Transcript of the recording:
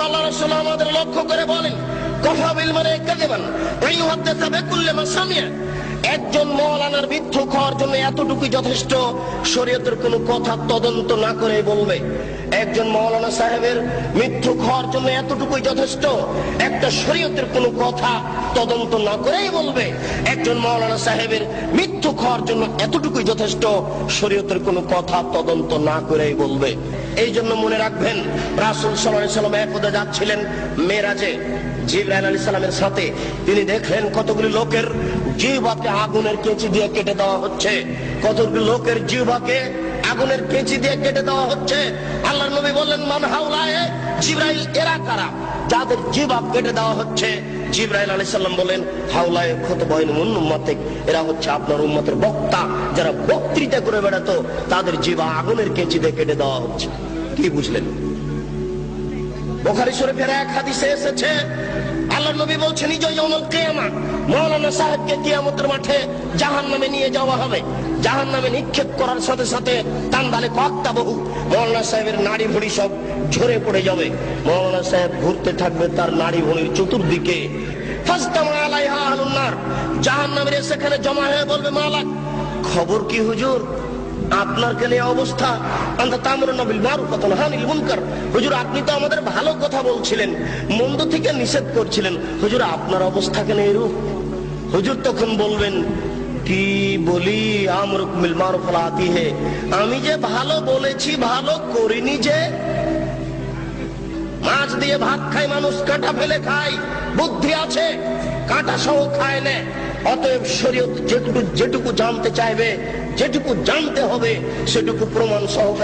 আল্লাহ রাসূল আমাদের লক্ষ্য করে বলেন, কাফা বিল মারই কাযিবান ওয়া ইউহাদ্দিসু বিকুল্লি মা সামিআ। একজন মাওলানার মিথ্যুক হওয়ার জন্য এতটুকুই যথেষ্ট, শরীয়তের কোনো কথা তদন্ত না করে বলবে। একজন মাওলানা সাহেবের মিথ্যুক হওয়ার জন্য এতটুকুই যথেষ্ট, একটা শরীয়তের কোনো কথা তদন্ত না করেই বলবে। একজন মাওলানা সাহেবের মিথ্যুক হওয়ার জন্য এতটুকুই যথেষ্ট, শরীয়তের কোনো কথা তদন্ত না করেই বলবে। এই জন্য মনে রাখবেন, রাসূল সাল্লাল্লাহু আলাইহি ওয়াসাল্লাম একদা যাচ্ছিলেন মেরাজে জিবরাইল আলাইহিস সালামের সাথে। তিনি দেখলেন কতগুলি লোকের জিহ্বাকে আগুনের কেঁচি দিয়ে কেটে দেওয়া হচ্ছে, কতগুলি লোকের জিহ্বাকে আগুনের কেঁচি দিয়ে কেটে দেওয়া হচ্ছে। আল্লাহর নবী বললেন, মান হাউলায়ে, জিবরাইল এরা কারা যাদের জিহ্বা কেটে দেওয়া হচ্ছে? জিবরাইল আলাইহিস সালাম বলেন, হাউলায়ে খুতবাইন মিন উম্মতিক, এরা হচ্ছে আপনার উম্মতের বক্তা, যারা বক্তৃতা করে বেড়াতো, তাদের জিহ্বা আগুনের কেঁচি দিয়ে কেটে দেওয়া হচ্ছে। কি বুঝলেন? বুখারী শরীফের এক হাদিসে এসেছে, আল্লাহর নবী বলছেন, ইয়াউমুল কিয়ামা, মাওলানা সাহেবকে কিয়ামতের মাঠে জাহান্নামে নিয়ে যাওয়া হবে। জাহান্নামে নিক্ষেপ করার সাথে সাথে তান্দালে কাক্তাবহু, মাওলানা সাহেবের নাড়ি ভুঁড়ি সব ঝরে পড়ে যাবে। মাওলানা সাহেব ঘুরতে থাকবে তার নাড়ি ভুঁড়ির চতুর্দিকে। ফাজতামা আলাইহা আহলুন নার, জাহান্নামীরা সেখানে জমা হয়ে বলবে, মালাক, খবর কি হুজুর, আপনার কেন এই অবস্থা? আনতা তা'মুরুনা বিল মারুফ ওয়া তানহাউনা আনিল মুনকার, হুজুর আপনি তো আমাদের ভালো কথা বলছিলেন, মন্দ থেকে নিষেধ করছিলেন, হুজুর আপনার অবস্থা কেন এরূপ? হুজুর তখন বলবেন, কি বলি, আমরুক বিল মারুফ ওয়া আতি হে, আমি যে ভালো বলেছি ভালো করিনি। যে মাছ দিয়ে ভাত খায় মানুষ, কাঁটা ফেলে খায়, বুদ্ধি আছে, কাঁটা সহ খায় না। অতএব শরীয়ত যেটুকু জানতে চাইবে, যেটুকু জানতে হবে, সেটুকু প্রমাণ সহকারে